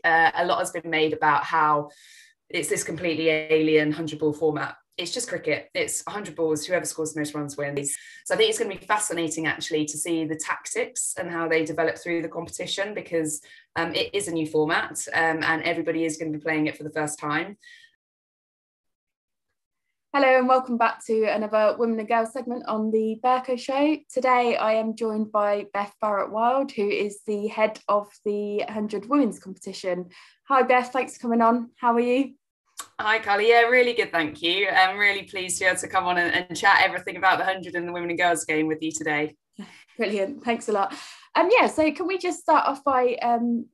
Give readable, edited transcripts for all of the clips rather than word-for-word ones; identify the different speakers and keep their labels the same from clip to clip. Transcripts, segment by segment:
Speaker 1: a lot has been made about how it's this completely alien 100-ball format. It's just cricket. It's 100 balls. Whoever scores the most runs wins. So I think it's going to be fascinating, actually, to see the tactics and how they develop through the competition, because it is a new format and everybody is going to be playing it for the first time.
Speaker 2: Hello and welcome back to another Women and Girls segment on the Berko Show. Today I am joined by Beth Barrett-Wild, who is the head of the 100 Women's competition. Hi Beth, thanks for coming on. How are you?
Speaker 1: Hi Carly, yeah, really good, thank you. I'm really pleased to be able to come on and chat everything about the 100 and the Women and Girls game with you today.
Speaker 2: Brilliant, thanks a lot. So can we just start off by,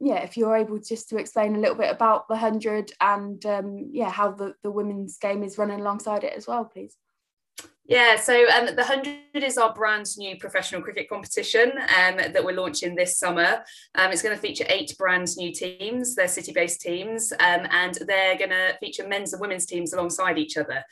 Speaker 2: if you're able just to explain a little bit about the 100 and how the women's game is running alongside it as well, please.
Speaker 1: Yeah, so the 100 is our brand new professional cricket competition that we're launching this summer. It's going to feature 8 brand new teams. They're city-based teams, and they're going to feature men's and women's teams alongside each other,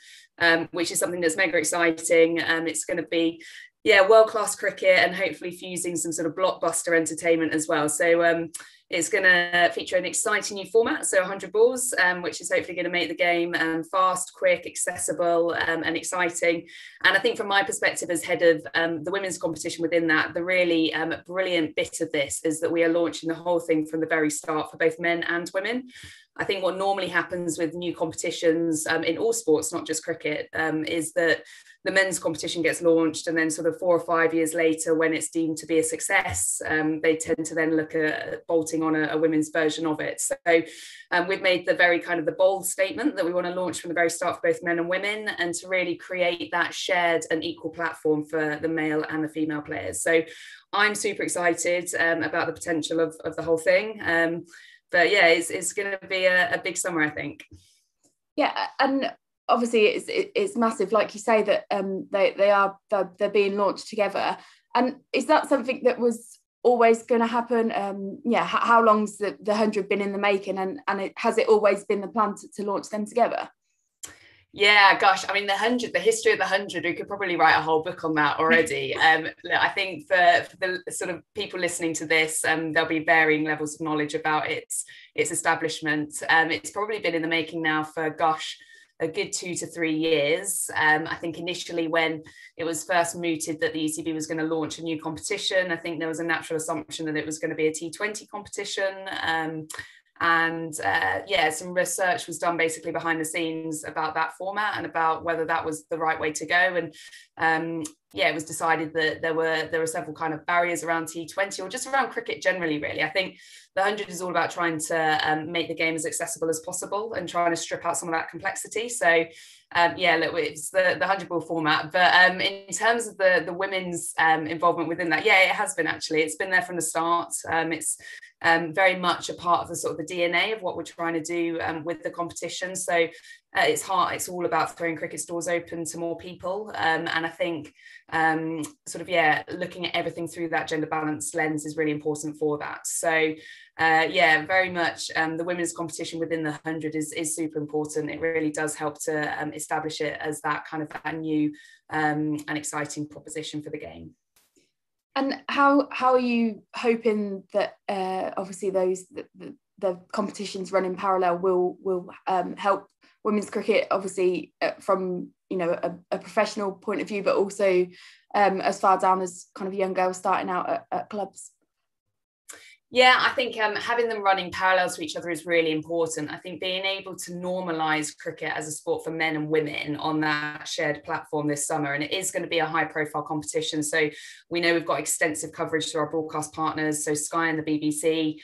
Speaker 1: which is something that's mega exciting. It's going to be world-class cricket and hopefully fusing some sort of blockbuster entertainment as well. So it's going to feature an exciting new format, so 100 balls, which is hopefully going to make the game fast, quick, accessible and exciting. And I think from my perspective as head of the women's competition within that, the really brilliant bit of this is that we are launching the whole thing from the very start for both men and women. I think what normally happens with new competitions in all sports, not just cricket, is that the men's competition gets launched and then sort of 4 or 5 years later, when it's deemed to be a success, they tend to then look at bolting on a women's version of it. So we've made the very kind of the bold statement that we want to launch from the very start for both men and women, and to really create that shared and equal platform for the male and the female players. So I'm super excited about the potential of the whole thing. But yeah, it's going to be a big summer, I think.
Speaker 2: Yeah, and obviously it's massive, like you say, that they're being launched together. And is that something that was always going to happen? How long's the 100 been in the making, and has it always been the plan to launch them together?
Speaker 1: Yeah, gosh, I mean, the history of the 100, we could probably write a whole book on that already. I think for the sort of people listening to this, there'll be varying levels of knowledge about its establishment. It's probably been in the making now for, a good 2 to 3 years. I think initially when it was first mooted that the ECB was going to launch a new competition, I think there was a natural assumption that it was going to be a T20 competition. Some research was done basically behind the scenes about that format and about whether that was the right way to go. And it was decided that there were several kind of barriers around T20 or just around cricket generally, really. I think the 100 is all about trying to make the game as accessible as possible and trying to strip out some of that complexity. So it's the 100-ball format. But in terms of the women's involvement within that, it has been actually. It's been there from the start. It's very much a part of the sort of the DNA of what we're trying to do with the competition. So it's all about throwing cricket's doors open to more people. And I think looking at everything through that gender balance lens is really important for that. So very much the women's competition within the 100 is super important. It really does help to establish it as that kind of a new and exciting proposition for the game.
Speaker 2: And how are you hoping that obviously the competitions run in parallel will help women's cricket, obviously from a professional point of view, but also as far down as kind of young girls starting out at clubs?
Speaker 1: Yeah, I think having them running parallel to each other is really important. I think being able to normalise cricket as a sport for men and women on that shared platform this summer, and it is going to be a high profile competition. So we know we've got extensive coverage through our broadcast partners. So Sky and the BBC.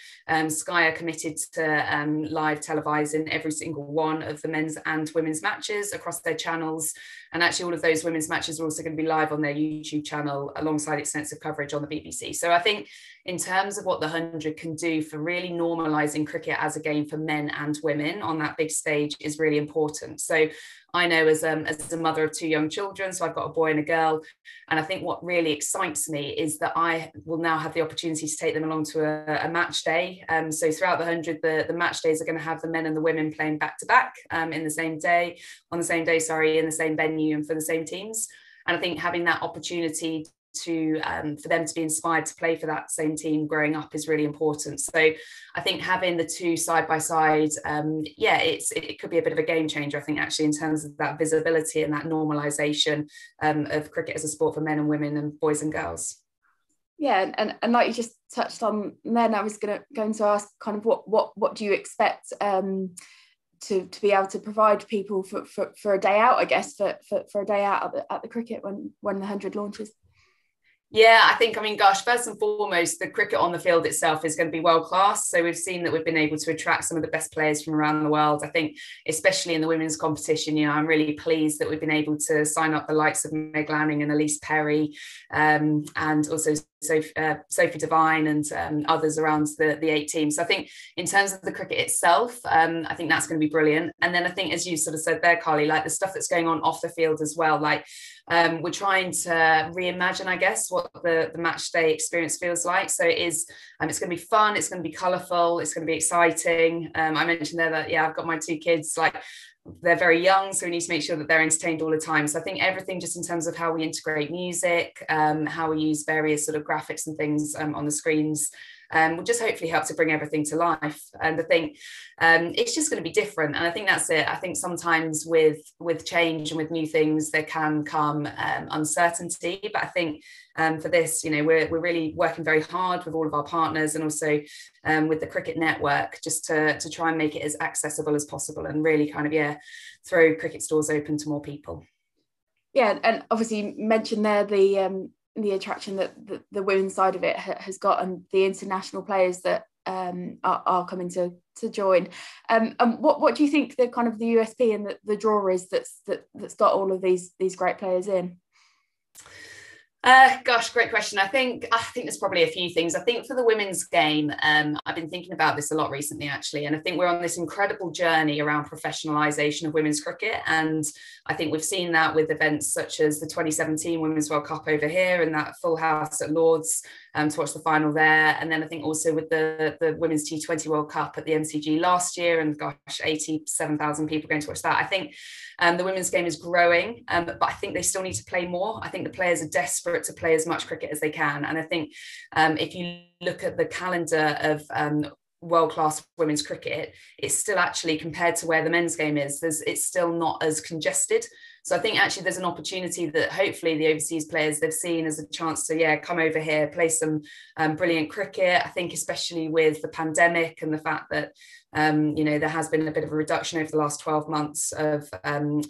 Speaker 1: Sky are committed to live televising every single one of the men's and women's matches across their channels. And actually all of those women's matches are also going to be live on their YouTube channel alongside extensive coverage on the BBC. So I think in terms of what the 100 can do for really normalising cricket as a game for men and women on that big stage is really important. So I know as a mother of 2 young children, so I've got a boy and a girl, and I think what really excites me is that I will now have the opportunity to take them along to a match day. So throughout the 100, the match days are going to have the men and the women playing back to back in the same day, in the same venue and for the same teams. And I think having that opportunity to for them to be inspired to play for that same team growing up is really important. So I think having the two side by side, it could be a bit of a game changer, I think, actually, in terms of that visibility and that normalisation of cricket as a sport for men and women and boys and girls.
Speaker 2: Yeah, and like you just touched on then, I was going to ask kind of what do you expect to be able to provide people for a day out, I guess, for a day out at the cricket when the 100 launches?
Speaker 1: Yeah, I think, gosh, first and foremost, the cricket on the field itself is going to be world class. So we've seen that we've been able to attract some of the best players from around the world. I think, especially in the women's competition, I'm really pleased that we've been able to sign up the likes of Meg Lanning and Elise Perry, and also Sophie Devine and others around the 8 teams. So I think in terms of the cricket itself, I think that's going to be brilliant. And then I think, as you sort of said there, Carly, like the stuff that's going on off the field as well, like we're trying to reimagine, I guess, what the match day experience feels like. So it's going to be fun, it's going to be colourful, it's going to be exciting. I mentioned there that, I've got my 2 kids, like they're very young, so we need to make sure that they're entertained all the time. So I think everything just in terms of how we integrate music, how we use various sort of graphics and things on the screens, will just hopefully help to bring everything to life. And I think it's just going to be different. And I think that's it. I think sometimes with change and with new things, there can come uncertainty. But I think for this, we're really working very hard with all of our partners and also with the Cricket Network, just to try and make it as accessible as possible and really kind of, throw cricket stores open to more people. Yeah,
Speaker 2: and obviously you mentioned there the attraction that the women's side of it has got, and the international players that are coming to join. And what do you think the kind of the USP and the draw is that's got all of these great players in?
Speaker 1: Gosh, great question. I think there's probably a few things. I think for the women's game, I've been thinking about this a lot recently, actually, and I think we're on this incredible journey around professionalisation of women's cricket, and I think we've seen that with events such as the 2017 Women's World Cup over here and that full house at Lord's to watch the final there, and then I think also with the Women's T20 World Cup at the MCG last year, and gosh, 87,000 people going to watch that. I think the women's game is growing, but I think they still need to play more. I think the players are desperate to play as much cricket as they can. And I think if you look at the calendar of world-class women's cricket, it's still actually, compared to where the men's game is, it's still not as congested. So I think actually there's an opportunity that hopefully the overseas players, they've seen as a chance to come over here, play some brilliant cricket. I think especially with the pandemic and the fact that there has been a bit of a reduction over the last 12 months of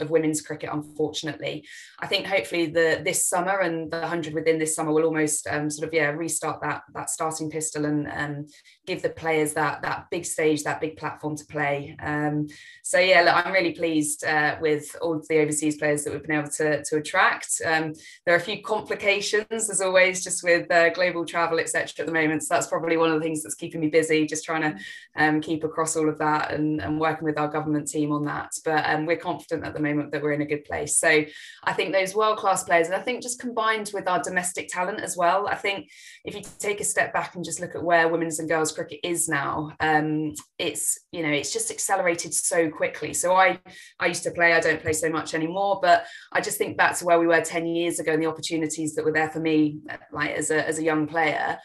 Speaker 1: women's cricket, unfortunately. I think hopefully this summer and the 100 within this summer will almost restart that starting pistol and give the players that big stage, that big platform to play. Look, I'm really pleased with all of the overseas players that we've been able to attract. There are a few complications, as always, just with global travel, etc. at the moment. So that's probably one of the things that's keeping me busy, just trying to keep across all of that and working with our government team on that. But we're confident at the moment that we're in a good place. So I think those world-class players, and I think just combined with our domestic talent as well, I think if you take a step back and just look at where women's and girls cricket is now, it's just accelerated so quickly. So I used to play, I don't play so much anymore, but I just think back to where we were 10 years ago and the opportunities that were there for me, like as a young player.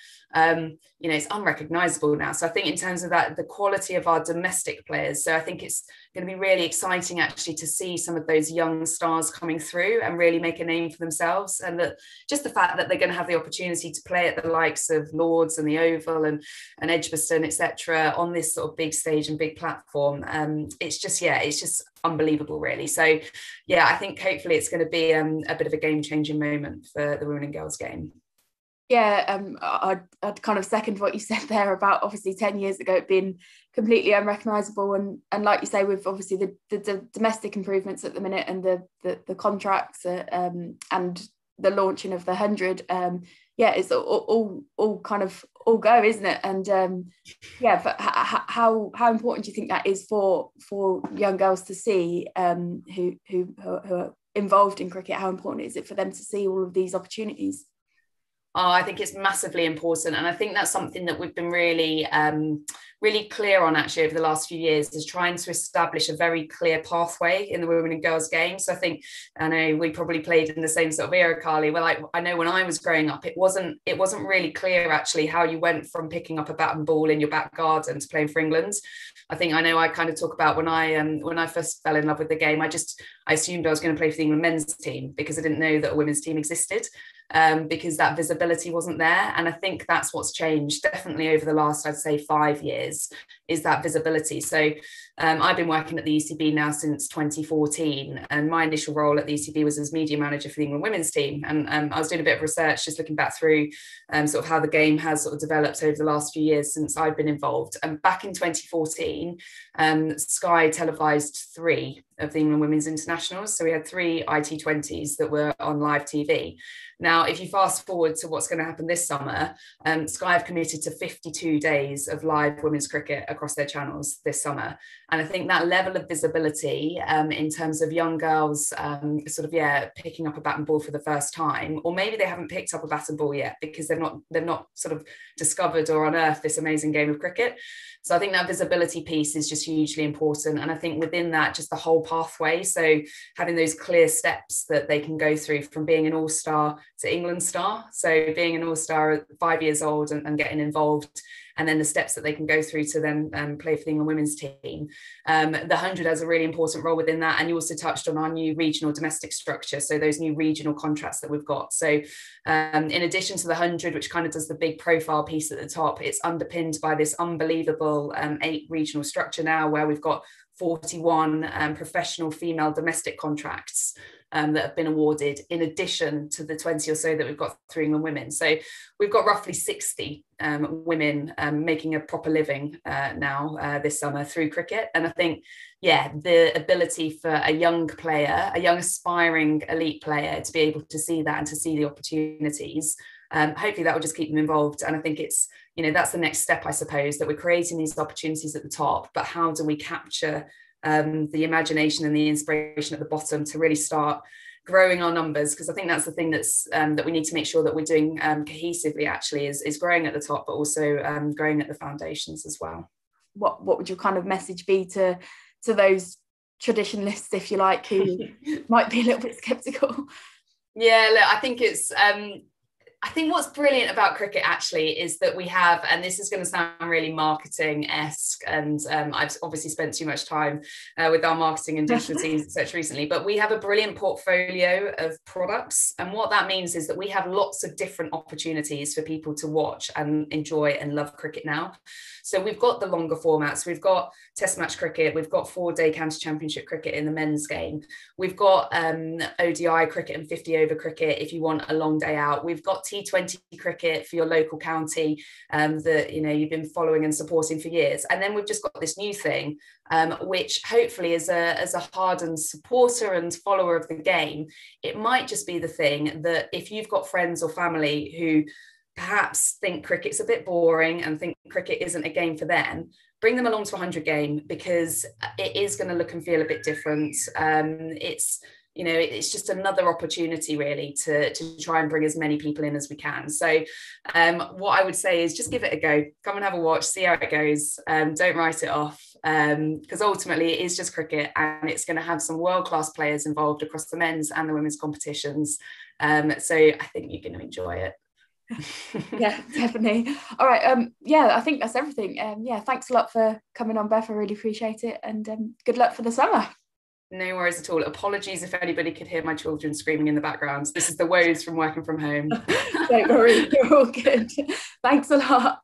Speaker 1: It's unrecognizable now. So I think in terms of that, the quality of our domestic players, so I think it's going to be really exciting actually to see some of those young stars coming through and really make a name for themselves, and that just the fact that they're going to have the opportunity to play at the likes of Lords and the Oval and Edgbaston, etc., on this sort of big stage and big platform. It's just unbelievable, really. So I think hopefully it's going to be a bit of a game-changing moment for the women and girls game.
Speaker 2: I'd kind of second what you said there about obviously 10 years ago it being completely unrecognisable, and like you say, with obviously the domestic improvements at the minute and the contracts and the launching of the 100, it's all kind of all go, isn't it? And but how important do you think that is for young girls to see who are involved in cricket? How important is it for them to see all of these opportunities?
Speaker 1: Oh, I think it's massively important. And I think that's something that we've been really, really clear on actually over the last few years, is trying to establish a very clear pathway in the women and girls game. So I know we probably played in the same sort of era, Carly. Well, I know when I was growing up, it wasn't really clear actually how you went from picking up a bat and ball in your back garden to playing for England. I know I kind of talk about when I first fell in love with the game, I assumed I was going to play for the England men's team because I didn't know that a women's team existed. Because that visibility wasn't there. And I think that's what's changed definitely over the last, I'd say, 5 years, is that visibility. So I've been working at the ECB now since 2014, and my initial role at the ECB was as media manager for the England women's team. And I was doing a bit of research, just looking back through sort of how the game has sort of developed over the last few years since I've been involved. And back in 2014, Sky televised 3 of the England women's internationals. So we had 3 IT20s that were on live TV. Now, if you fast forward to what's going to happen this summer, Sky have committed to 52 days of live women's cricket across their channels this summer. And I think that level of visibility in terms of young girls picking up a bat and ball for the first time, or maybe they haven't picked up a bat and ball yet because they've not sort of discovered or unearthed this amazing game of cricket. So I think that visibility piece is just hugely important. And I think within that, just the whole pathway. So having those clear steps that they can go through from being an all-star to England star. So being an all-star at 5 years old and getting involved, and then the steps that they can go through to then play for the England women's team. The 100 has a really important role within that. And you also touched on our new regional domestic structure. So those new regional contracts that we've got. So in addition to the 100, which kind of does the big profile piece at the top, it's underpinned by this unbelievable 8 regional structure now, where we've got 41 professional female domestic contracts that have been awarded, in addition to the 20 or so that we've got through England women. So we've got roughly 60 women making a proper living now this summer through cricket. And I think, the ability for a young player, a young aspiring elite player, to be able to see that and to see the opportunities, hopefully that will just keep them involved. And I think it's, that's the next step, I suppose, that we're creating these opportunities at the top, but how do we capture the imagination and the inspiration at the bottom to really start growing our numbers? Because I think that's the thing that's that we need to make sure that we're doing cohesively, actually, is growing at the top, but also growing at the foundations as well.
Speaker 2: What would your kind of message be to those traditionalists, if you like, who might be a little bit skeptical?
Speaker 1: Yeah, look, I think it's I think what's brilliant about cricket actually is that we have, and this is going to sound really marketing-esque, and I've obviously spent too much time with our marketing and digital teams, etc. recently, but we have a brilliant portfolio of products. And what that means is that we have lots of different opportunities for people to watch and enjoy and love cricket now. So we've got the longer formats, we've got test match cricket, we've got 4-day county championship cricket in the men's game, we've got ODI cricket and 50 over cricket if you want a long day out, we've got T20 cricket for your local county that you've been following and supporting for years, and then we've just got this new thing which hopefully as a hardened supporter and follower of the game, it might just be the thing that if you've got friends or family who perhaps think cricket's a bit boring and think cricket isn't a game for them, bring them along to a 100 game, because it is going to look and feel a bit different. It's just another opportunity really to try and bring as many people in as we can. So what I would say is just give it a go, come and have a watch, see how it goes, don't write it off, because ultimately it is just cricket, and it's going to have some world-class players involved across the men's and the women's competitions. So I think you're going to enjoy it.
Speaker 2: Yeah, definitely. All right, I think that's everything. Thanks a lot for coming on, Beth. I really appreciate it, and good luck for the summer.
Speaker 1: No worries at all. Apologies if anybody could hear my children screaming in the background. This is the woes from working from home.
Speaker 2: Don't worry, you're all good. Thanks a lot.